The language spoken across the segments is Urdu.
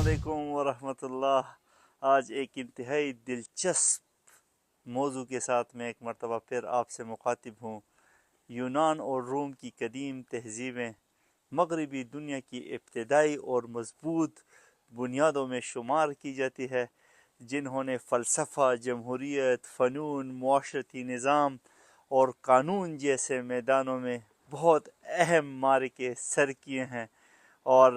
علیکم ورحمۃ اللہ۔ آج ایک انتہائی دلچسپ موضوع کے ساتھ میں ایک مرتبہ پھر آپ سے مخاطب ہوں۔ یونان اور روم کی قدیم تہذیبیں مغربی دنیا کی ابتدائی اور مضبوط بنیادوں میں شمار کی جاتی ہے، جنہوں نے فلسفہ، جمہوریت، فنون، معاشرتی نظام اور قانون جیسے میدانوں میں بہت اہم معرکے سر کیے ہیں، اور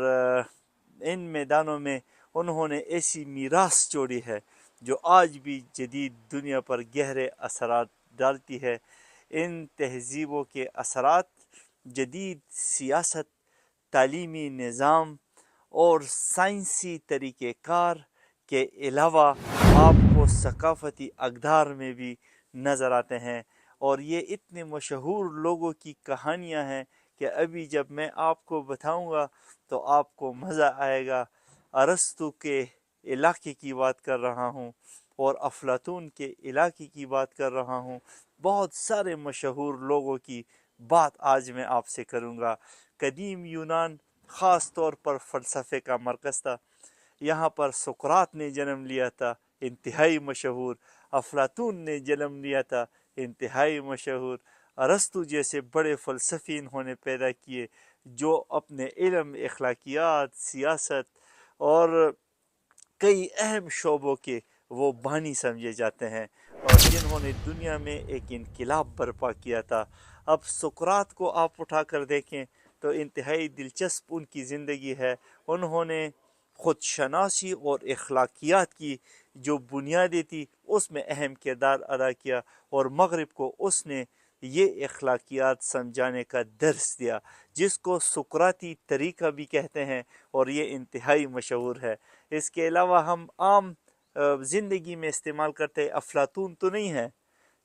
ان میدانوں میں انہوں نے ایسی میراث چھوڑی ہے جو آج بھی جدید دنیا پر گہرے اثرات ڈالتی ہے۔ ان تہذیبوں کے اثرات جدید سیاست، تعلیمی نظام اور سائنسی طریقہ کار کے علاوہ آپ کو ثقافتی اقدار میں بھی نظر آتے ہیں، اور یہ اتنے مشہور لوگوں کی کہانیاں ہیں کہ ابھی جب میں آپ کو بتاؤں گا تو آپ کو مزہ آئے گا۔ ارسطو کے علاقے کی بات کر رہا ہوں اور افلاطون کے علاقے کی بات کر رہا ہوں، بہت سارے مشہور لوگوں کی بات آج میں آپ سے کروں گا۔ قدیم یونان خاص طور پر فلسفے کا مرکز تھا۔ یہاں پر سقراط نے جنم لیا تھا، انتہائی مشہور۔ افلاطون نے جنم لیا تھا، انتہائی مشہور۔ ارسطو جیسے بڑے فلسفی انہوں نے پیدا کیے جو اپنے علم، اخلاقیات، سیاست اور کئی اہم شعبوں کے وہ بانی سمجھے جاتے ہیں، اور جنہوں نے دنیا میں ایک انقلاب برپا کیا تھا۔ اب سقراط کو آپ اٹھا کر دیکھیں تو انتہائی دلچسپ ان کی زندگی ہے۔ انہوں نے خود شناسی اور اخلاقیات کی جو بنیادیں تھی اس میں اہم کردار ادا کیا، اور مغرب کو اس نے یہ اخلاقیات سمجھانے کا درس دیا، جس کو سقراطی طریقہ بھی کہتے ہیں، اور یہ انتہائی مشہور ہے۔ اس کے علاوہ ہم عام زندگی میں استعمال کرتے افلاطون تو نہیں ہے،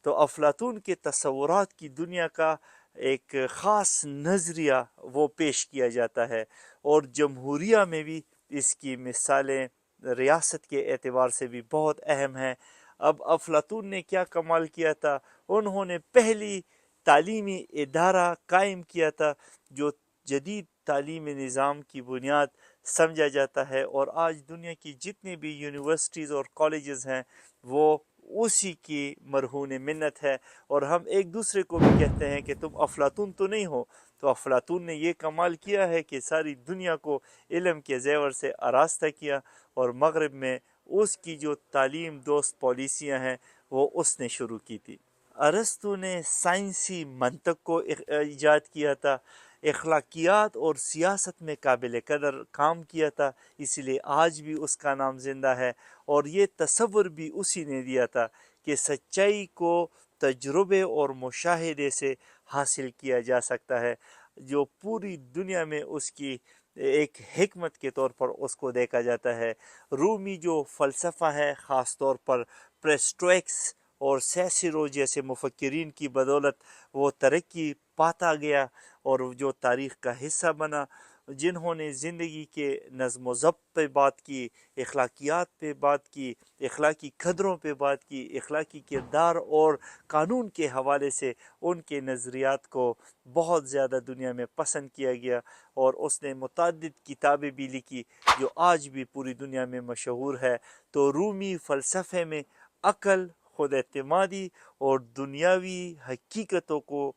تو افلاطون کے تصورات کی دنیا کا ایک خاص نظریہ وہ پیش کیا جاتا ہے، اور جمہوریہ میں بھی اس کی مثالیں ریاست کے اعتبار سے بھی بہت اہم ہیں۔ اب افلاطون نے کیا کمال کیا تھا، انہوں نے پہلی تعلیمی ادارہ قائم کیا تھا جو جدید تعلیمی نظام کی بنیاد سمجھا جاتا ہے، اور آج دنیا کی جتنی بھی یونیورسٹیز اور کالجز ہیں وہ اسی کی مرہون منت ہے، اور ہم ایک دوسرے کو بھی کہتے ہیں کہ تم افلاطون تو نہیں ہو۔ تو افلاطون نے یہ کمال کیا ہے کہ ساری دنیا کو علم کے زیور سے آراستہ کیا، اور مغرب میں اس کی جو تعلیم دوست پالیسیاں ہیں وہ اس نے شروع کی تھی۔ ارسطو نے سائنسی منطق کو ایجاد کیا تھا، اخلاقیات اور سیاست میں قابل قدر کام کیا تھا، اسی لیے آج بھی اس کا نام زندہ ہے، اور یہ تصور بھی اسی نے دیا تھا کہ سچائی کو تجربے اور مشاہدے سے حاصل کیا جا سکتا ہے، جو پوری دنیا میں اس کی ایک حکمت کے طور پر اس کو دیکھا جاتا ہے۔ رومی جو فلسفہ ہے، خاص طور پر پریسٹوئکس اور سیسرو جیسے مفکرین کی بدولت وہ ترقی پاتا گیا، اور جو تاریخ کا حصہ بنا، جنہوں نے زندگی کے نظم و ضبط پہ بات کی، اخلاقیات پہ بات کی، اخلاقی قدروں پہ بات کی، اخلاقی کردار اور قانون کے حوالے سے ان کے نظریات کو بہت زیادہ دنیا میں پسند کیا گیا، اور اس نے متعدد کتابیں بھی لکھی جو آج بھی پوری دنیا میں مشہور ہے۔ تو رومی فلسفے میں عقل، خود اعتمادی اور دنیاوی حقیقتوں کو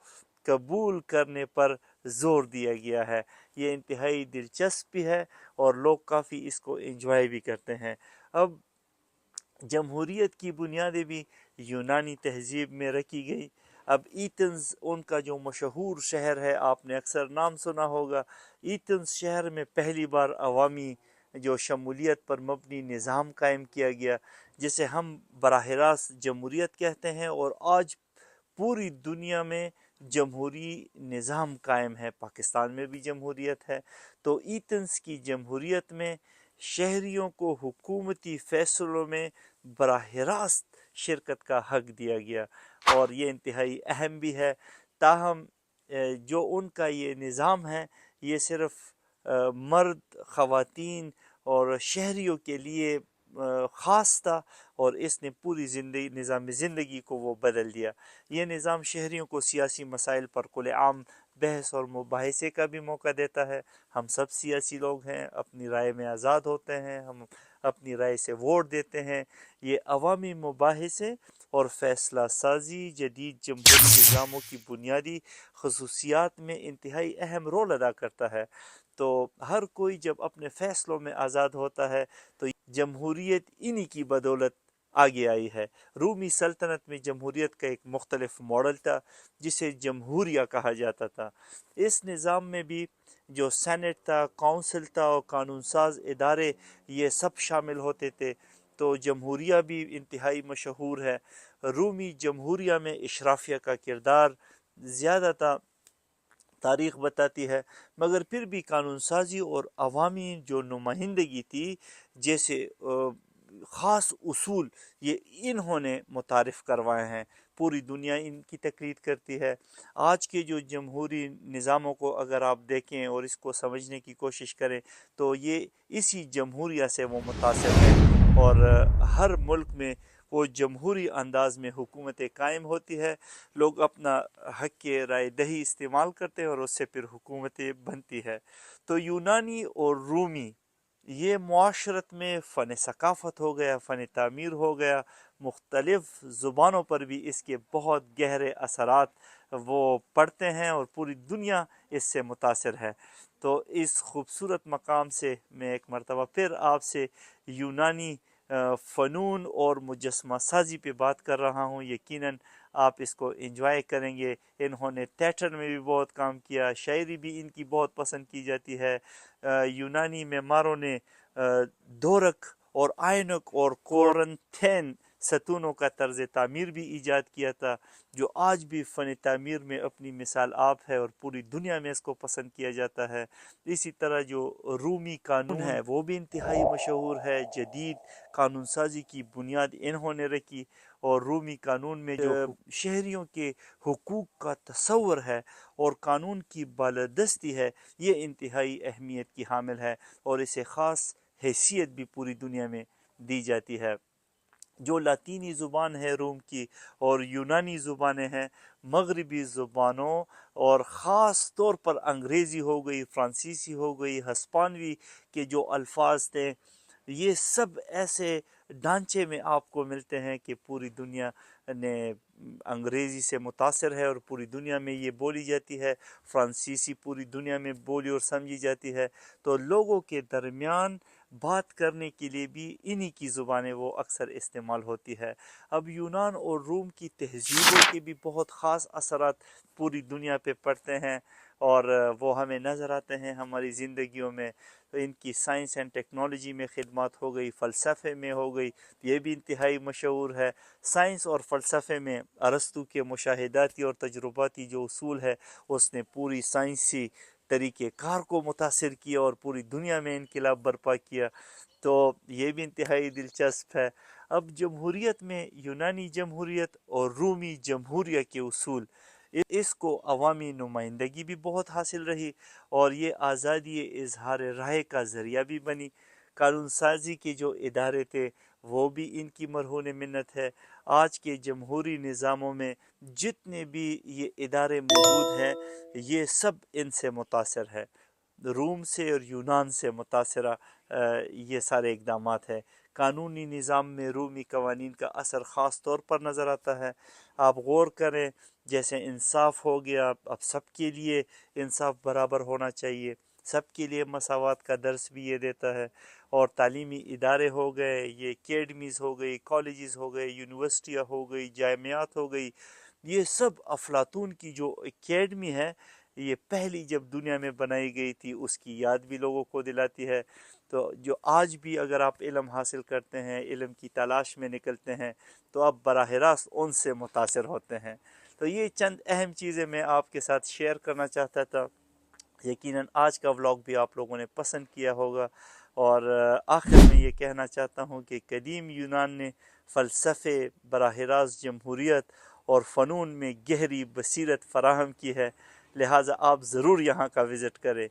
قبول کرنے پر زور دیا گیا ہے۔ یہ انتہائی دلچسپ بھی ہے، اور لوگ کافی اس کو انجوائے بھی کرتے ہیں۔ اب جمہوریت کی بنیادیں بھی یونانی تہذیب میں رکھی گئی۔ اب ایتھنز ان کا جو مشہور شہر ہے، آپ نے اکثر نام سنا ہوگا، ایتھنز شہر میں پہلی بار عوامی جو شمولیت پر مبنی نظام قائم کیا گیا، جسے ہم براہ راست جمہوریت کہتے ہیں، اور آج پوری دنیا میں جمہوری نظام قائم ہے، پاکستان میں بھی جمہوریت ہے۔ تو ایتھنز کی جمہوریت میں شہریوں کو حکومتی فیصلوں میں براہ راست شرکت کا حق دیا گیا، اور یہ انتہائی اہم بھی ہے۔ تاہم جو ان کا یہ نظام ہے یہ صرف مرد، خواتین اور شہریوں کے لیے خاص تھا، اور اس نے پوری نظام زندگی کو وہ بدل دیا۔ یہ نظام شہریوں کو سیاسی مسائل پر کھلے عام بحث اور مباحثے کا بھی موقع دیتا ہے۔ ہم سب سیاسی لوگ ہیں، اپنی رائے میں آزاد ہوتے ہیں، ہم اپنی رائے سے ووٹ دیتے ہیں۔ یہ عوامی مباحثے اور فیصلہ سازی جدید جمہوری نظاموں کی بنیادی خصوصیات میں انتہائی اہم رول ادا کرتا ہے۔ تو ہر کوئی جب اپنے فیصلوں میں آزاد ہوتا ہے تو جمہوریت انہی کی بدولت آگے آئی ہے۔ رومی سلطنت میں جمہوریت کا ایک مختلف ماڈل تھا جسے جمہوریہ کہا جاتا تھا۔ اس نظام میں بھی جو سینٹ تھا، کونسل تھا اور قانون ساز ادارے، یہ سب شامل ہوتے تھے۔ تو جمہوریہ بھی انتہائی مشہور ہے۔ رومی جمہوریہ میں اشرافیہ کا کردار زیادہ تھا، تاریخ بتاتی ہے، مگر پھر بھی قانون سازی اور عوامی جو نمائندگی تھی جیسے خاص اصول یہ انہوں نے متعارف کروائے ہیں۔ پوری دنیا ان کی تقلید کرتی ہے۔ آج کے جو جمہوری نظاموں کو اگر آپ دیکھیں اور اس کو سمجھنے کی کوشش کریں تو یہ اسی جمہوریہ سے وہ متاثر ہے، اور ہر ملک میں وہ جمہوری انداز میں حکومتیں قائم ہوتی ہے، لوگ اپنا حق رائے دہی استعمال کرتے ہیں اور اس سے پھر حکومتیں بنتی ہے۔ تو یونانی اور رومی یہ معاشرت میں فن ثقافت ہو گیا، فن تعمیر ہو گیا، مختلف زبانوں پر بھی اس کے بہت گہرے اثرات وہ پڑھتے ہیں اور پوری دنیا اس سے متاثر ہے۔ تو اس خوبصورت مقام سے میں ایک مرتبہ پھر آپ سے یونانی فنون اور مجسمہ سازی پہ بات کر رہا ہوں۔ یقیناً آپ اس کو انجوائے کریں گے۔ انہوں نے تھیٹر میں بھی بہت کام کیا، شاعری بھی ان کی بہت پسند کی جاتی ہے۔ یونانی معماروں نے دورک اور آئینک اور کورنتھین ستونوں کا طرز تعمیر بھی ایجاد کیا تھا، جو آج بھی فن تعمیر میں اپنی مثال آپ ہے اور پوری دنیا میں اس کو پسند کیا جاتا ہے۔ اسی طرح جو رومی قانون ہے وہ بھی انتہائی مشہور ہے۔ جدید قانون سازی کی بنیاد انہوں نے رکھی، اور رومی قانون میں جو شہریوں کے حقوق کا تصور ہے اور قانون کی بالادستی ہے یہ انتہائی اہمیت کی حامل ہے، اور اسے خاص حیثیت بھی پوری دنیا میں دی جاتی ہے۔ جو لاطینی زبان ہے روم کی اور یونانی زبانیں ہیں، مغربی زبانوں اور خاص طور پر انگریزی ہو گئی، فرانسیسی ہو گئی، ہسپانوی کے جو الفاظ تھے، یہ سب ایسے ڈھانچے میں آپ کو ملتے ہیں کہ پوری دنیا نے انگریزی سے متاثر ہے اور پوری دنیا میں یہ بولی جاتی ہے۔ فرانسیسی پوری دنیا میں بولی اور سمجھی جاتی ہے۔ تو لوگوں کے درمیان بات کرنے کے لیے بھی انہی کی زبانیں وہ اکثر استعمال ہوتی ہے۔ اب یونان اور روم کی تہذیبوں کے بھی بہت خاص اثرات پوری دنیا پہ پڑتے ہیں، اور وہ ہمیں نظر آتے ہیں ہماری زندگیوں میں۔ ان کی سائنس اینڈ ٹیکنالوجی میں خدمات ہو گئی، فلسفے میں ہو گئی، یہ بھی انتہائی مشہور ہے۔ سائنس اور فلسفے میں ارسطو کے مشاہداتی اور تجرباتی جو اصول ہے اس نے پوری سائنسی طریقہ کار کو متاثر کیا اور پوری دنیا میں انقلاب برپا کیا۔ تو یہ بھی انتہائی دلچسپ ہے۔ اب جمہوریت میں یونانی جمہوریت اور رومی جمہوریہ کے اصول، اس کو عوامی نمائندگی بھی بہت حاصل رہی، اور یہ آزادی اظہار رائے کا ذریعہ بھی بنی۔ قانون سازی کے جو ادارے تھے وہ بھی ان کی مرہون منت ہے۔ آج کے جمہوری نظاموں میں جتنے بھی یہ ادارے موجود ہیں یہ سب ان سے متاثر ہے، روم سے اور یونان سے متاثرہ یہ سارے اقدامات ہیں۔ قانونی نظام میں رومی قوانین کا اثر خاص طور پر نظر آتا ہے۔ آپ غور کریں، جیسے انصاف ہو گیا، اب سب کے لیے انصاف برابر ہونا چاہیے، سب کے لیے مساوات کا درس بھی یہ دیتا ہے۔ اور تعلیمی ادارے ہو گئے، یہ اکیڈمیز ہو گئی، کالجز ہو گئے، یونیورسٹیاں ہو گئی، جامعات ہو گئی، یہ سب افلاطون کی جو اکیڈمی ہے یہ پہلی جب دنیا میں بنائی گئی تھی اس کی یاد بھی لوگوں کو دلاتی ہے۔ تو جو آج بھی اگر آپ علم حاصل کرتے ہیں، علم کی تلاش میں نکلتے ہیں، تو آپ براہ راست ان سے متاثر ہوتے ہیں۔ تو یہ چند اہم چیزیں میں آپ کے ساتھ شیئر کرنا چاہتا تھا۔ یقیناً آج کا ولاگ بھی آپ لوگوں نے پسند کیا ہوگا، اور آخر میں یہ کہنا چاہتا ہوں کہ قدیم یونان نے فلسفے، براہ راست جمہوریت اور فنون میں گہری بصیرت فراہم کی ہے، لہٰذا آپ ضرور یہاں کا وزٹ کریں۔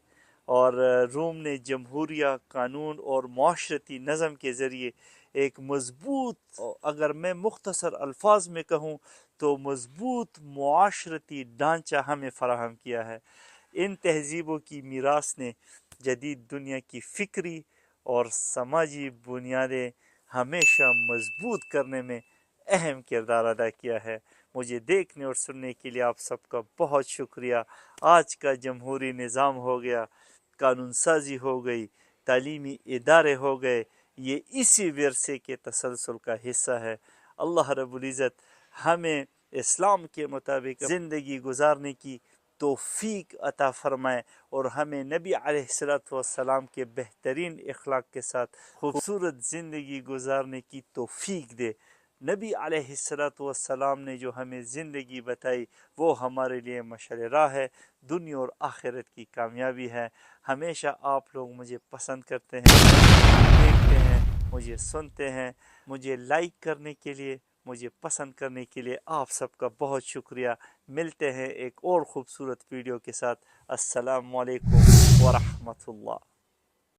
اور روم نے جمہوریہ، قانون اور معاشرتی نظم کے ذریعے ایک مضبوط، اگر میں مختصر الفاظ میں کہوں تو مضبوط معاشرتی ڈھانچہ ہمیں فراہم کیا ہے۔ ان تہذیبوں کی میراث نے جدید دنیا کی فکری اور سماجی بنیادیں ہمیشہ مضبوط کرنے میں اہم کردار ادا کیا ہے۔ مجھے دیکھنے اور سننے کے لیے آپ سب کا بہت شکریہ۔ آج کا جمہوری نظام ہو گیا، قانون سازی ہو گئی، تعلیمی ادارے ہو گئے، یہ اسی ورثے کے تسلسل کا حصہ ہے۔ اللہ رب العزت ہمیں اسلام کے مطابق زندگی گزارنے کی توفیق عطا فرمائے اور ہمیں نبی علیہ السلام کے بہترین اخلاق کے ساتھ خوبصورت زندگی گزارنے کی توفیق دے۔ نبی علیہ السلام نے جو ہمیں زندگی بتائی وہ ہمارے لیے مشعل راہ ہے، دنیا اور آخرت کی کامیابی ہے۔ ہمیشہ آپ لوگ مجھے پسند کرتے ہیں، دیکھتے ہیں، مجھے سنتے ہیں۔ مجھے لائک کرنے کے لیے، مجھے پسند کرنے کے لیے آپ سب کا بہت شکریہ۔ ملتے ہیں ایک اور خوبصورت ویڈیو کے ساتھ۔ السلام علیکم ورحمۃ اللہ۔